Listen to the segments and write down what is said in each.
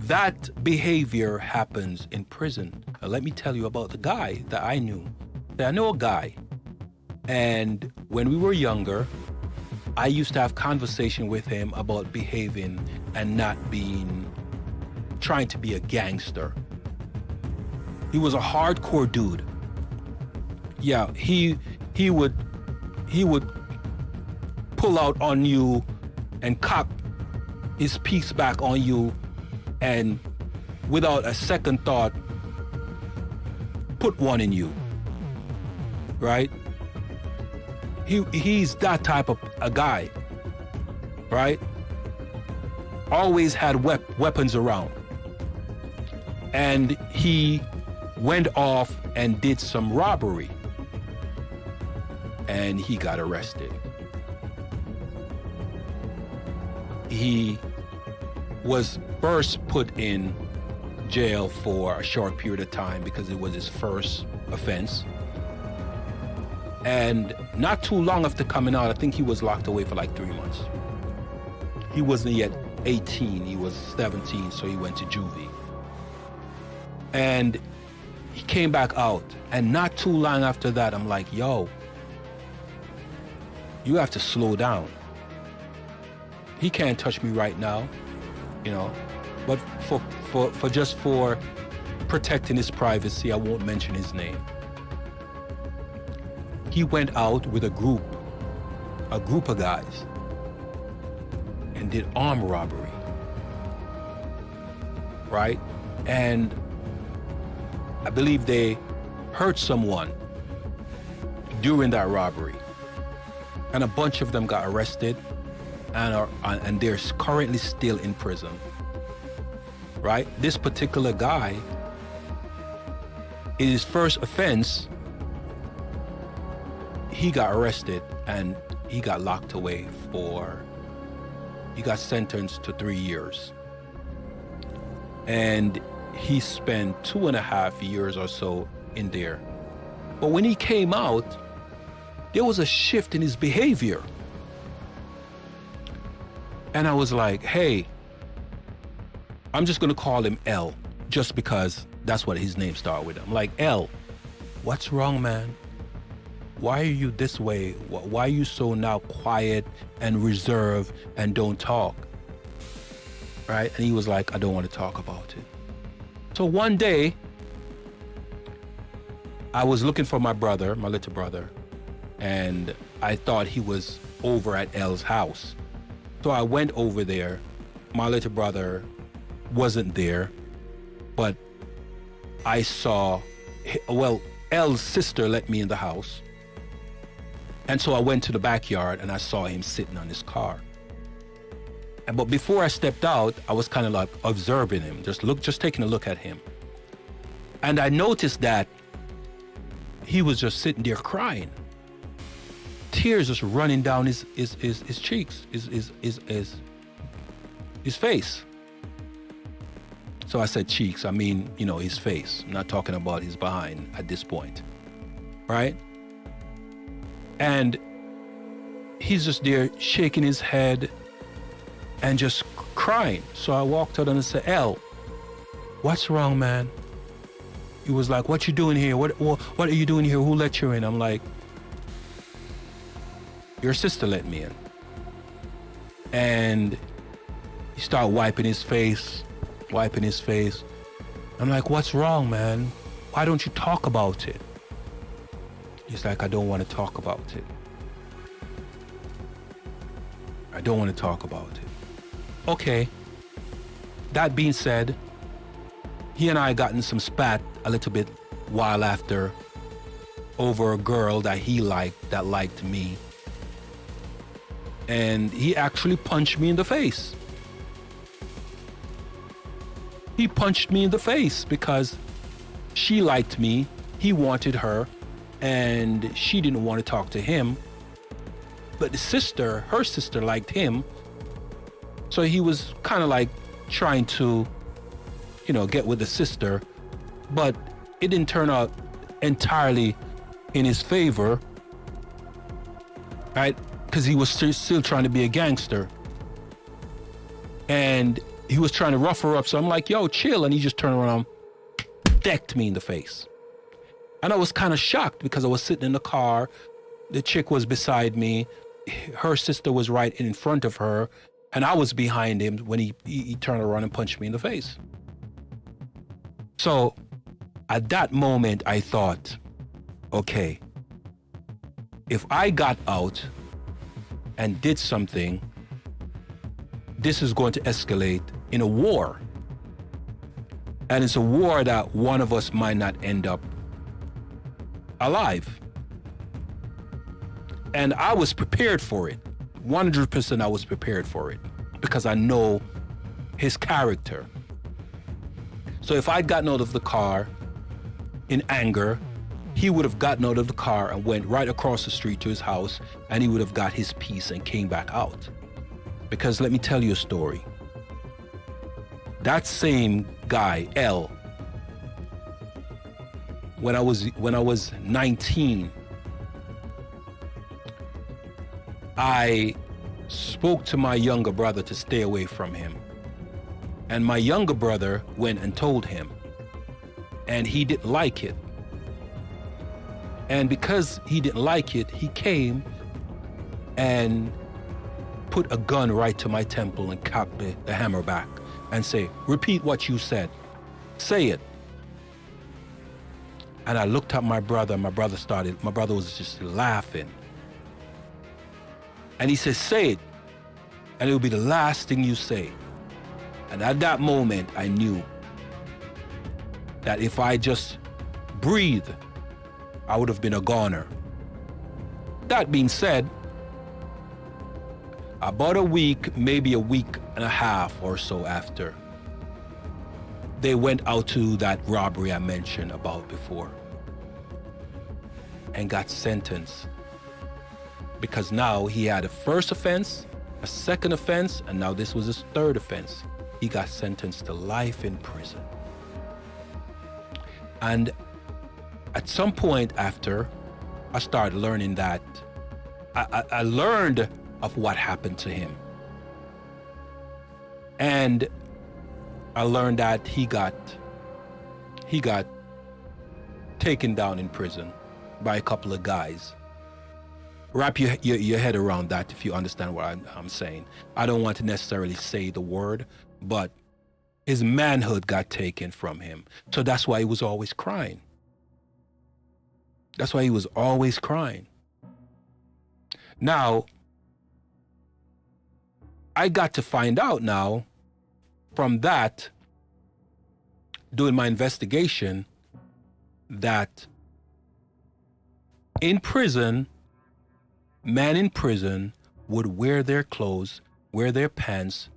that behavior happens in prison. Let me tell you about the guy that I knew. I know a guy, and when we were younger, I used to have conversation with him about behaving and not trying to be a gangster. He was a hardcore dude. Yeah, he would pull out on you and cock his piece back on you, and without a second thought, put one in you, right? He's that type of a guy, right? Always had weapons around. And he went off and did some robbery. And he got arrested. He was first put in jail for a short period of time because it was his first offense. And not too long after coming out, I think he was locked away for like 3 months. He wasn't yet 18, he was 17, so he went to juvie. And he came back out, and not too long after that, I'm like, yo, you have to slow down. He can't touch me right now, you know, but for protecting his privacy, I won't mention his name. He went out with a group of guys, and did armed robbery, right? And I believe they hurt someone during that robbery, and a bunch of them got arrested, and they're currently still in prison, right? This particular guy, in his first offense, he got arrested and he got locked away he got sentenced to 3 years. And he spent 2.5 years or so in there. But when he came out, there was a shift in his behavior. And I was like, hey, I'm just gonna call him L, just because that's what his name started with. I'm like, L, what's wrong, man? Why are you this way? Why are you so now quiet and reserved and don't talk? Right? And he was like, I don't want to talk about it. So one day, I was looking for my brother, my little brother, and I thought he was over at L's house. So I went over there. My little brother wasn't there, but I saw, well, L's sister let me in the house. And so I went to the backyard and I saw him sitting on his car. But before I stepped out, I was kind of like observing him, just taking a look at him. And I noticed that he was just sitting there crying. Tears just running down his cheeks, his face. So I said cheeks, I mean, you know, his face. I'm not talking about his behind at this point, right? And he's just there shaking his head and just crying. So I walked out and I said, L, what's wrong, man? He was like, what you doing here? What are you doing here? Who let you in? I'm like, your sister let me in. And he started wiping his face. I'm like, what's wrong, man? Why don't you talk about it? He's like, I don't want to talk about it. I don't want to talk about it. Okay. That being said, he and I got in some spat a little bit while after over a girl that he liked, that liked me. And he actually punched me in the face. He punched me in the face because she liked me, he wanted her, and she didn't want to talk to him. But her sister liked him. So he was kind of like trying to, you know, get with the sister, but it didn't turn out entirely in his favor, right? Because he was still trying to be a gangster. And he was trying to rough her up. So I'm like, yo, chill. And he just turned around, decked me in the face. And I was kind of shocked because I was sitting in the car. The chick was beside me. Her sister was right in front of her. And I was behind him when he turned around and punched me in the face. So at that moment, I thought, okay, if I got out and did something, this is going to escalate in a war. And it's a war that one of us might not end up alive. And I was prepared for it. 100% I was prepared for it because I know his character. So if I'd gotten out of the car in anger, he would have gotten out of the car and went right across the street to his house, and he would have got his piece and came back out. Because let me tell you a story. That same guy, L, when I was 19, I spoke to my younger brother to stay away from him. And my younger brother went and told him, and he didn't like it. And because he didn't like it, he came and put a gun right to my temple and cocked the hammer back and say, repeat what you said. Say it. And I looked at my brother, and my brother was just laughing. And he said, say it, and it will be the last thing you say. And at that moment, I knew that if I just breathed, I would have been a goner. That being said, about a week, maybe a week and a half or so after, they went out to that robbery I mentioned about before and got sentenced. Because now he had a first offense, a second offense, and now this was his third offense. He got sentenced to life in prison. And at some point after, I started learning that I learned of what happened to him. And I learned that he got taken down in prison by a couple of guys. Wrap your head around that if you understand what I'm saying. I don't want to necessarily say the word, but his manhood got taken from him. So that's why he was always crying. That's why he was always crying. Now, I got to find out now from that, doing my investigation, that in prison, men in prison would wear their clothes, wear their pants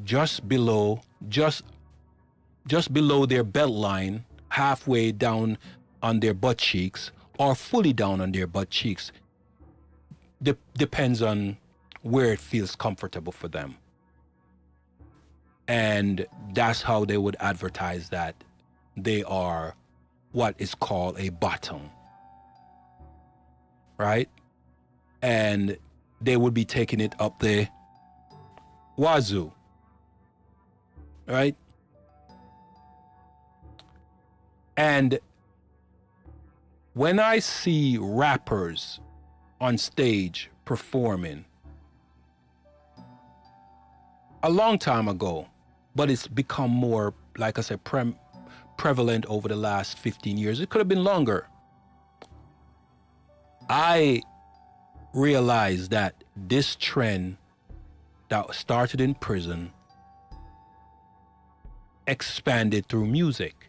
just below their belt line, halfway down on their butt cheeks, or fully down on their butt cheeks. Depends on where it feels comfortable for them. And that's how they would advertise that they are what is called a bottom, right? And they would be taking it up the wazoo, right? And when I see rappers on stage performing, a long time ago, but it's become more, like I said, prevalent over the last 15 years. It could have been longer. I realized that this trend that started in prison expanded through music.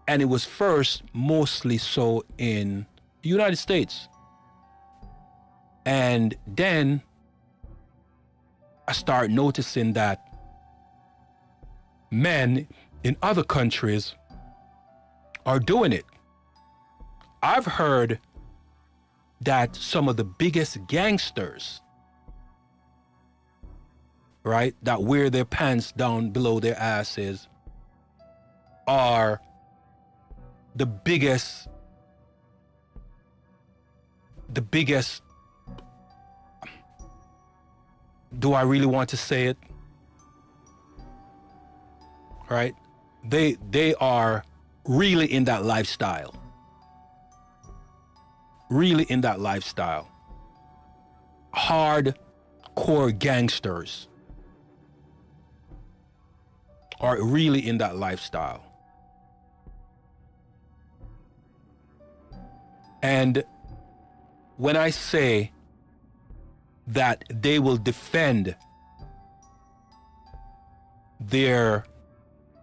And it was first mostly so in the United States. And then I started noticing that men in other countries are doing it. I've heard that some of the biggest gangsters, right, that wear their pants down below their asses are the biggest Do I really want to say it? Right? They are really in that lifestyle. Really in that lifestyle. Hardcore gangsters are really in that lifestyle. And when I say that they will defend their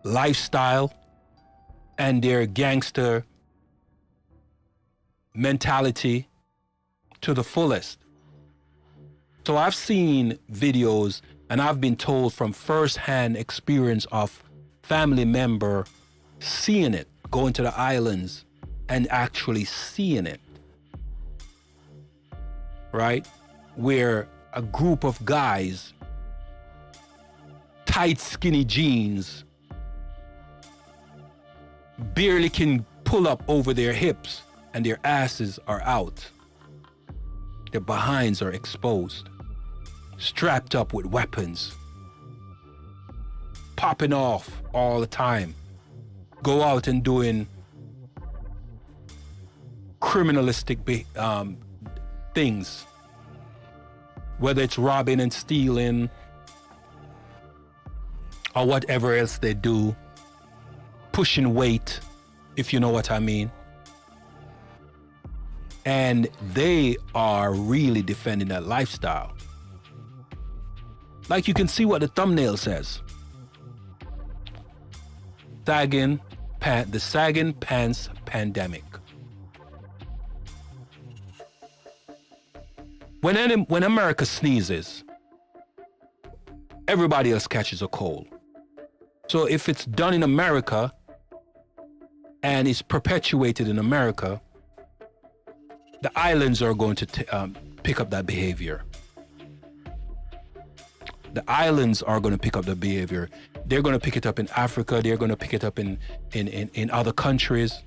lifestyle and their gangster mentality to the fullest. So I've seen videos and I've been told from firsthand experience of family member seeing it, going to the islands and actually seeing it, right? Where a group of guys, tight skinny jeans, barely can pull up over their hips and their asses are out. Their behinds are exposed, strapped up with weapons, popping off all the time, go out and doing criminalistic things, whether it's robbing and stealing or whatever else they do, pushing weight, if you know what I mean. And they are really defending that lifestyle. Like you can see what the thumbnail says. The sagging pants pandemic. When America sneezes, everybody else catches a cold. So if it's done in America and it's perpetuated in America, the islands are going to pick up that behavior. The islands are going to pick up the behavior. They're going to pick it up in Africa. They're going to pick it up in other countries.